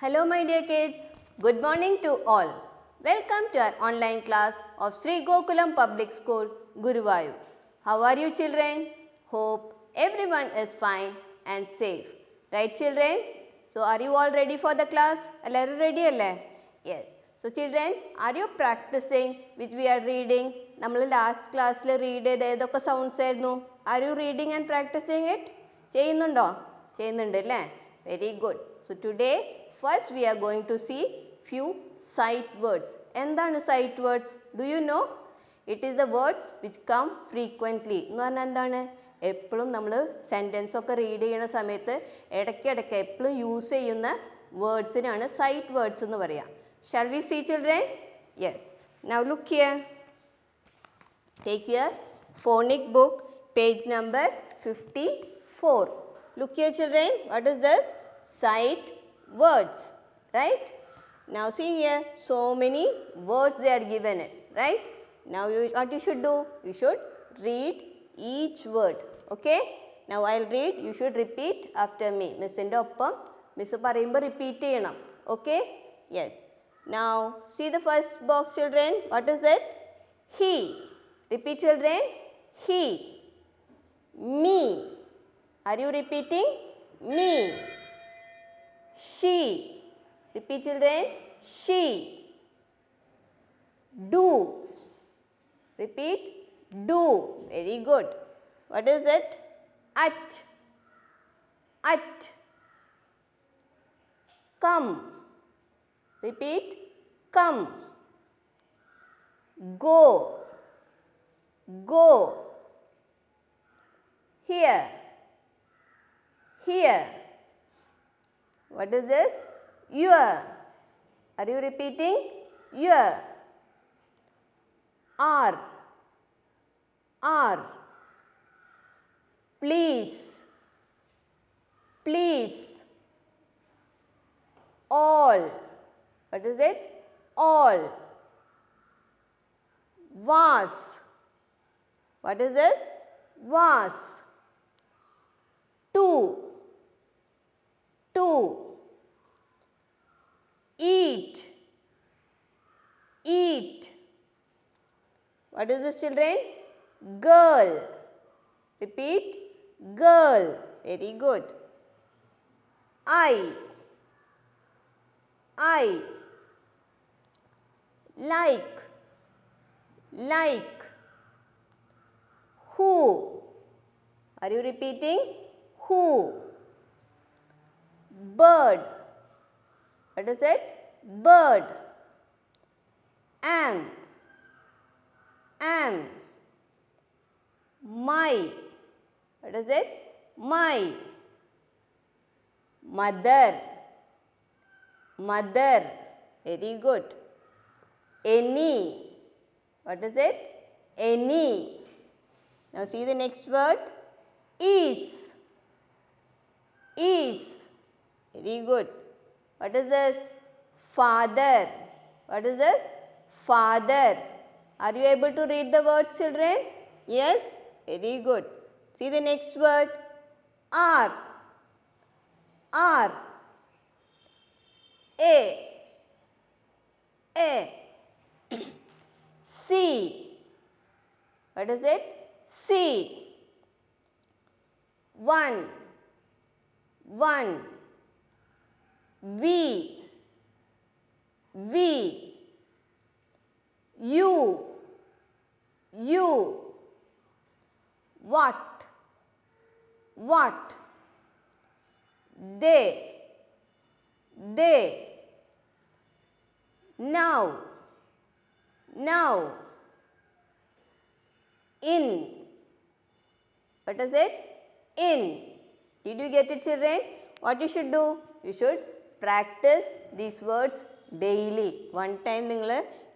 Hello my dear kids, good morning to all. Welcome to our online class of Sri Gokulam Public School, Guruvayur. How are you children? Hope everyone is fine and safe. Right children? So are you all ready for the class? Are you ready? Yes. So children, are you practicing which we are reading? നമ്മൾ last ക്ലാസ്സിൽ read ചെയ്ത ഏതൊക്കെ sounds ആയിരുന്നു? Are you reading and practicing it? ചെയ്യുന്നുണ്ടോ? ചെയ്യുന്നുണ്ട് അല്ലേ? Very good. So today first we are going to see few sight words. എന്താണ് sight words? Do you know? It is the words which come frequently. എന്ന് പറഞ്ഞാൽ എന്താണ്? എപ്പോഴും നമ്മൾ sentence ഒക്കെ റീഡ് ചെയ്യുന്ന സമയത്ത് ഇടയ്ക്കിടയ്ക്ക് എപ്പോഴും യൂസ് ചെയ്യുന്ന വേർഡ്സിനാണ് സൈറ്റ് വേർഡ്സ് എന്ന് പറയാം. Shall we see children? Yes. Now look here. Take your phonic book, page number 54. Look here children, what is this? Sight words, right? Now see here, so many words they are given it, right? Now what you should do? You should read each word, okay? Now I'll read, you should repeat after me. Miss inde oppam miss parayumbo repeat cheyanam, okay? Yes. Now see the first box children, what is it? He. Repeat children, he. Me. Are you repeating? Me. She. Repeat children, she. Do. Repeat, do. Very good. What is it? At. At. Come. Repeat, come. Go. Go. Here. Here. What is this? Your. Are you repeating? Your. Are. Are. Please. Please. All. What is it? All. Was. What is this? Was. To. To. Eat. Eat. What is this children? Girl. Repeat, girl. Very good. I. Like. Like. Who. Are you repeating? Who. Bird. What is it? Bird. Am. Am. My. What is it? My. Mother. Mother. Very good. Any. What is it? Any. Now see the next word. Is. Is. Very good. What is this? Father. What is this? Father. Are you able to read the words children? Yes? Very good. See the next word. Are. Are. A. A. See. What is it? See. One. One. We. We. You. You. What. What. They. They. Now. Now. In. What is it? In. Did you get it children? What you should do? You should practice these words daily. One time നിങ്ങൾ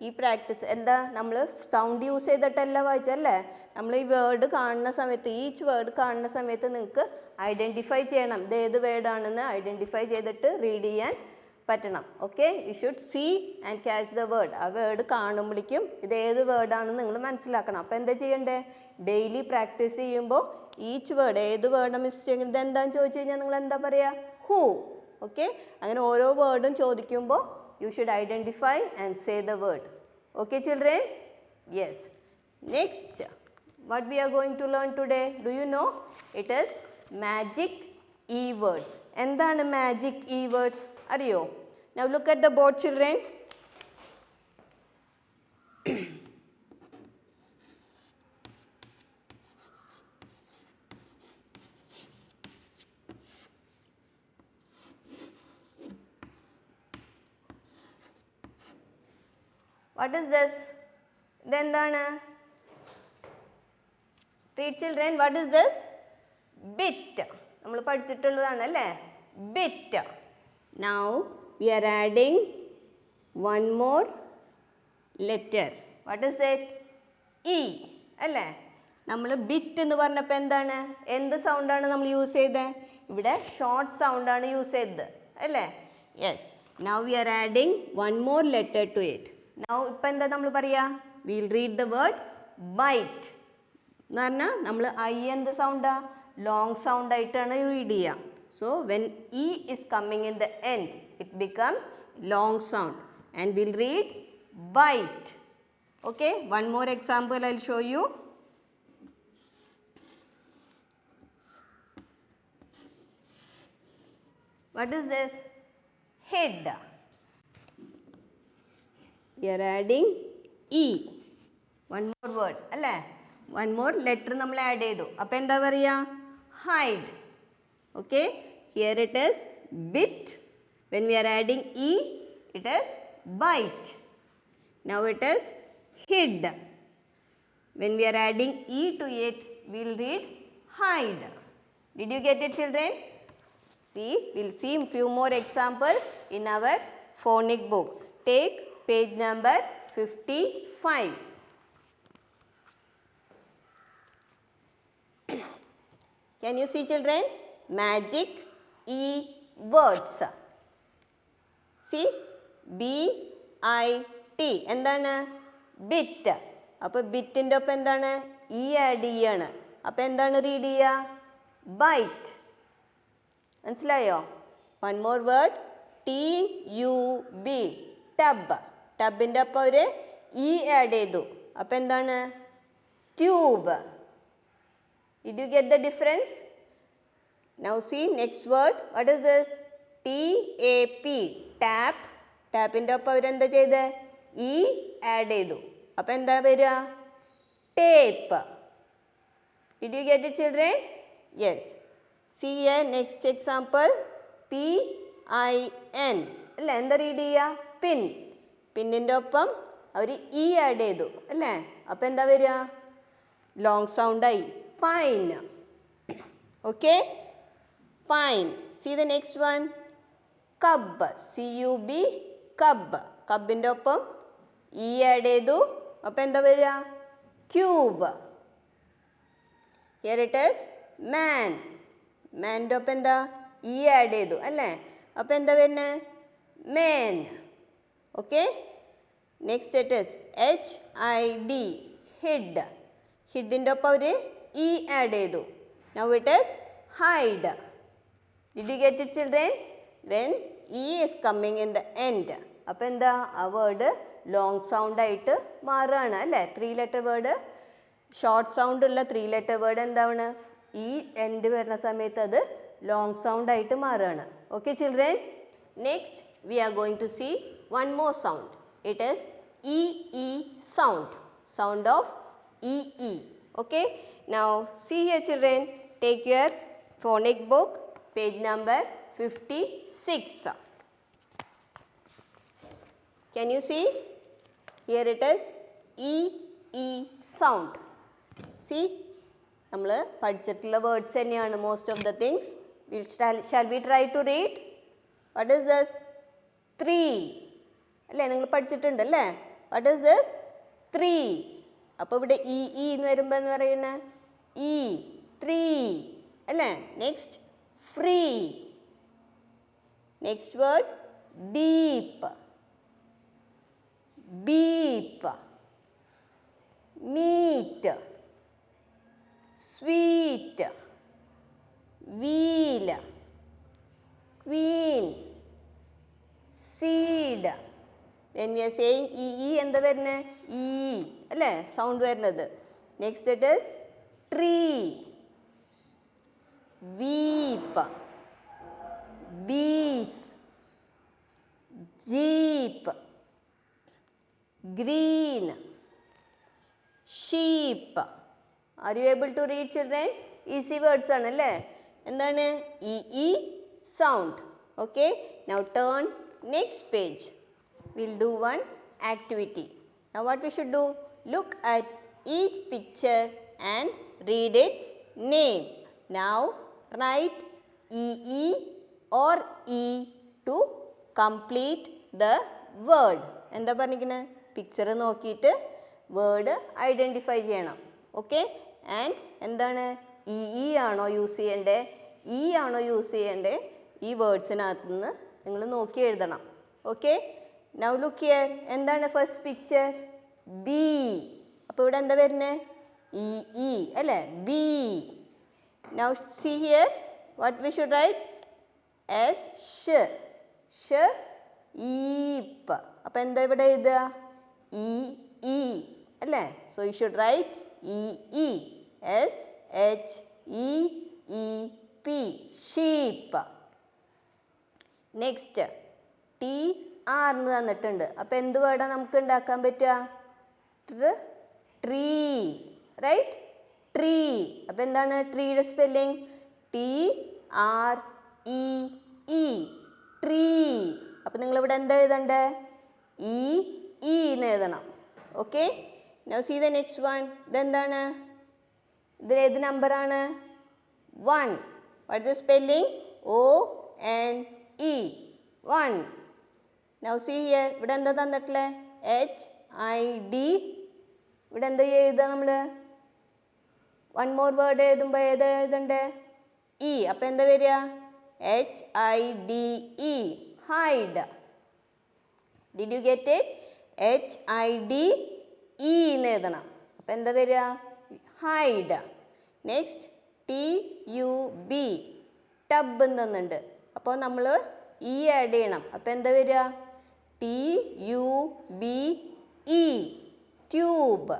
ഈ practice എന്താ നമ്മൾ sound use ചെയ്തിട്ടല്ല വായിച്ചല്ലേ, നമ്മൾ ഈ word കാണുന്ന സമയത്ത് each word കാണുന്ന സമയത്ത് നിങ്ങൾക്ക് ഐഡൻറ്റിഫൈ ചെയ്യണം ഇത് ഏത് വേർഡാണെന്ന് ഐഡൻറ്റിഫൈ ചെയ്തിട്ട് റീഡ് ചെയ്യാൻ പറ്റണം. Okay, you should see and catch the word. ആ വേർഡ് കാണുമ്പോഴേക്കും ഇത് ഏത് വേർഡാണെന്ന് നിങ്ങൾ മനസ്സിലാക്കണം. അപ്പോൾ എന്താ ചെയ്യണ്ടേ? ഡെയിലി പ്രാക്ടീസ് ചെയ്യുമ്പോൾ ഈച്ച് വേർഡ് ഏത് വേർഡാണ് മിസ് ചെയ്യുന്നത് എന്താണെന്ന് ചോദിച്ചു കഴിഞ്ഞാൽ നിങ്ങൾ എന്താ പറയുക? ഹൂ. ഓക്കെ, അങ്ങനെ ഓരോ വേർഡും ചോദിക്കുമ്പോൾ you should identify and say the word. Okay children? Yes. Next, what we are going to learn today? Do you know? It is magic e-words. എന്താണ് magic e-words? അറിയോ? Now look at the board children. What is this? ഇതെന്താണ്? Read children, what is this? Bit. നമ്മൾ പഠിച്ചിട്ടുള്ളതാണ് അല്ലേ? Bit. Now we are adding one more letter. What is it? E. അല്ലേ? നമ്മൾ bit എന്ന് പറഞ്ഞപ്പോൾ എന്താണ്? എന്ത് സൗണ്ടാണ് നമ്മൾ യൂസ് ചെയ്തത്? ഇവിടെ ഷോർട്ട് സൗണ്ടാണ് യൂസ് ചെയ്തത് അല്ലേ? Yes. Now we are adding one more letter to it. Now ഇപ്പം എന്താ നമ്മൾ പറയുക? We'll read the word bite. എന്ന് പറഞ്ഞാൽ നമ്മൾ ഐ എന്ത് സൗണ്ടാ? ലോങ് സൗണ്ട് ആയിട്ടാണ് റീഡ് ചെയ്യുക. So when E is coming in the end it becomes long sound and will read bite. Okay, one more example I will show you. What is this? Head. We are adding E. One more word അല്ലേ? One more letter നമ്മൾ add ചെയ്തു. അപ്പോൾ എന്താ പറയുക? Hide. Okay, here it is bit. When we are adding E, it is bite. Now it is hid. When we are adding E to it, we will read hide. Did you get it children? See, we will see few more examples in our phonic book. Take page number 55. Can you see children? Magic E words. See, B-I-T. എന്താണ്? Bit. അപ്പോൾ ബിറ്റിൻ്റെ ഒപ്പം എന്താണ്? E add ചെയ്യാണ്. അപ്പോൾ എന്താണ് read ചെയ്യുക? Byte. മനസ്സിലായോ? One more word, TUB. Tub. ടബിൻ്റെ ഒപ്പം ഒരു ഇ ആഡ് ചെയ്തു. അപ്പോൾ എന്താണ്? Tube. Did you get the difference? Now see next word. What is this? TAP. Tap. ടാപ്പിൻ്റെ ഒപ്പം അവരെന്താ ചെയ്ത്? ഇ ആഡ് ചെയ്തു. അപ്പോൾ എന്താ വരിക? Tape. Did you get it children? Yes. See here next example. PIN. അല്ലേ? എന്താ റീഡ് ചെയ്യുക? പിൻ. പിന്നിൻ്റെ ഒപ്പം അവർ ഇ ആഡ് ചെയ്തു അല്ലേ? അപ്പോൾ എന്താ വരിക? Long സൗണ്ടായി. Pine. Okay? Pine. See the next one. Cub. CUB. Cub. കബിൻ്റെ ഒപ്പം ഇ ആഡ് ചെയ്തു. അപ്പോൾ എന്താ വരിക? Cube. Here it is man. മാൻ്റെ ഒപ്പം എന്താ? ഇ ആഡ് ചെയ്തു അല്ലേ? അപ്പോൾ എന്താ വരുന്നത്? man. Okay? Next it is HID. hid. ഹിഡിൻ്റെ ഒപ്പം അവർ ഇ ആഡ് ചെയ്തു. Now it is hide. Did you get it children? When E is coming in the end. അപ്പോൾ എന്താ? ആ വേർഡ് ലോങ് സൗണ്ട് ആയിട്ട് മാറുകയാണ് അല്ലേ? 3 letter വേർഡ്, ഷോർട്ട് സൗണ്ട് ഉള്ള 3 letter word എന്താണ്? ഈ എൻഡ് വരുന്ന സമയത്ത് അത് ലോങ് സൗണ്ട് ആയിട്ട് മാറുകയാണ്. Okay children? Next we are going to see one more sound. It is EE sound. Sound of EE. Okay? Now see here children, take your phonic book, page number 56. Can you see? Here it is EE sound. See? നമ്മൾ പഠിച്ചിട്ടുള്ള words തന്നെയാണ് most of the things. Shall we try to read? What is this? 3. അല്ലേ? നിങ്ങൾ പഠിച്ചിട്ടുണ്ടല്ലേ? What is this? 3. അപ്പോൾ ഇവിടെ E എന്ന് വരുമ്പോൾ എന്ന് പറയുന്നത് ഇ 3 അല്ലേ? Next free. Next word deep. Beep. Meet. Sweet. Wheel. queen. Seed. When we are saying എന്താ വരുന്നത്? അല്ലേ സൗണ്ട് വരുന്നത്. Next it is tree. Weep. Bees. Jeep. Green. Sheep. Are you able to read, children? Easy words ആണല്ലേ. എന്താണ് sound. Okay. Now turn next page. We'll do one activity. Now what we should do? Look at each picture and read its name. Now write or E to complete the word. എന്താ പറഞ്ഞിരിക്കുന്നത്? Picture നോക്കിയിട്ട് word identify ചെയ്യണം. Okay. And എന്താണ് ആണോ use ചെയ്യേണ്ടത്, ആണോ use ചെയ്യേണ്ടത്, ഈ വേർഡ്സിനകത്ത് നിന്ന് നിങ്ങൾ നോക്കി എഴുതണം. ഓക്കെ. Now look here. എന്താണ് ഫസ്റ്റ് പിക്ചർ? ബി. അപ്പോൾ ഇവിടെ എന്താ വരുന്നത്? അല്ലേ? B. Now see here what we should write as sheep. അപ്പോൾ എന്താ ഇവിടെ എഴുതുക? അല്ലേ? So you should write sheep. sheep. Next എന്ന് തന്നിട്ടുണ്ട്. അപ്പോൾ എന്ത് വേർഡാണ് നമുക്ക് ഉണ്ടാക്കാൻ പറ്റുക? ട്രീ. റൈറ്റ്? ട്രീ. അപ്പോൾ എന്താണ് ട്രീയുടെ സ്പെല്ലിംഗ്? TREE. ട്രീ. അപ്പോൾ നിങ്ങളിവിടെ എന്താ എഴുതണ്ടേ? എന്ന് എഴുതണം. Okay. Now see the next one. ഇതെന്താണ്? ഇതിലേത് നമ്പറാണ്? 1. What is the spelling? ONE. 1. Now see here. ഇവിടെ എന്താ തന്നിട്ടുള്ളത്? HID. ഇവിടെ എന്താ എഴുതുക നമ്മൾ? വൺ മോർ വേർഡ് എഴുതുമ്പോൾ ഏതാ എഴുതണ്ടേ? അപ്പോൾ എന്താ വരിക? HIDE. Hide. Did you get it? HIDE എന്ന് എഴുതണം. അപ്പോൾ എന്താ വരിക? ഹൈഡ്. Next TUB. ടബ് എന്നുണ്ട്. അപ്പോൾ നമ്മൾ ആഡ് ചെയ്യണം. അപ്പോൾ എന്താ വരിക? TUBE. ട്യൂബ്.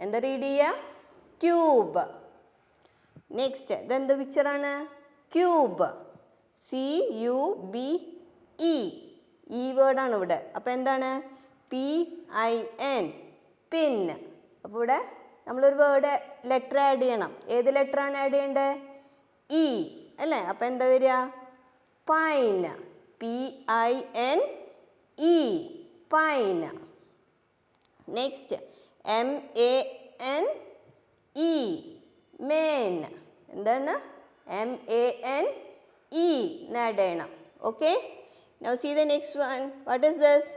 എന്താ റീഡ് ചെയ്യുക? ട്യൂബ്. നെക്സ്റ്റ് ഇതെന്ത് പിക്ചറാണ്? ക്യൂബ്. CUBE. ഈ വേർഡാണ് ഇവിടെ. അപ്പോൾ എന്താണ്? PIN. പിൻ. അപ്പോൾ ഇവിടെ നമ്മളൊരു വേർഡ് ലെറ്റർ ആഡ് ചെയ്യണം. ഏത് ലെറ്ററാണ് ആഡ് ചെയ്യേണ്ടത്? അല്ലേ? അപ്പോൾ എന്താ വരിക? Pine. PINE. Pine. Next MANE. Mane. എന്താണ്? MANE ആഡ് ചെയ്യണം. Okay. Now see the next one. What is this?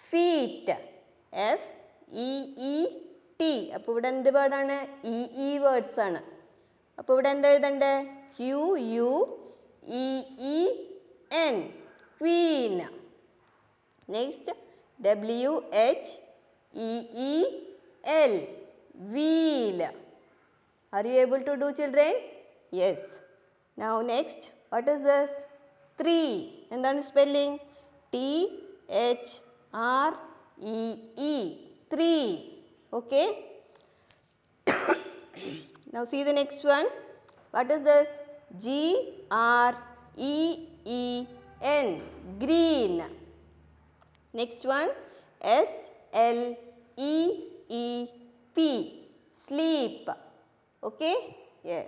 Feet. FEET. അപ്പോൾ ഇവിടെ എന്ത് വേർഡാണ്? വേർഡ്സ് ആണ്. അപ്പോൾ ഇവിടെ എന്താ എഴുതണ്ടേ? QUEEN. Queen. Next WHEEL. wheel. Are you able to do, children? Yes. Now next, what is this? 3. എന്താണ് spelling? THREE. 3. Okay. Now see the next one. What is this? GREEN. green. Next one. SLEEP. sleep. Okay. Yes.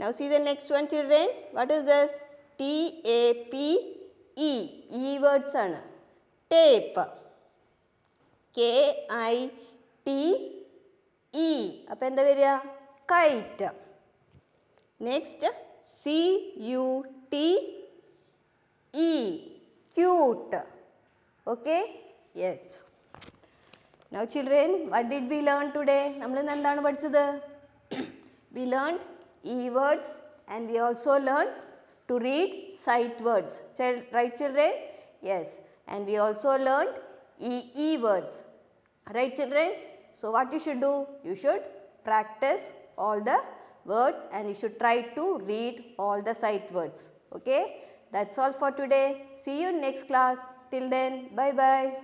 Now see the next one, children. What is this? TAPE. words ആണ്. tape. KITE. അപ്പോൾ എന്താ വരിക? kite. Next CUTE. cute. Okay. Yes. Now children, what did we learn today? നമ്മൾ ഇന്ന് എന്താണ് പഠിച്ചത്? We learned words and we also learned to read sight words. Right, children? Yes. And we also learned words. Right, children? So what you should do? You should practice all the words and you should try to read all the sight words. Okay? That's all for today. See you next class. Till then, bye bye.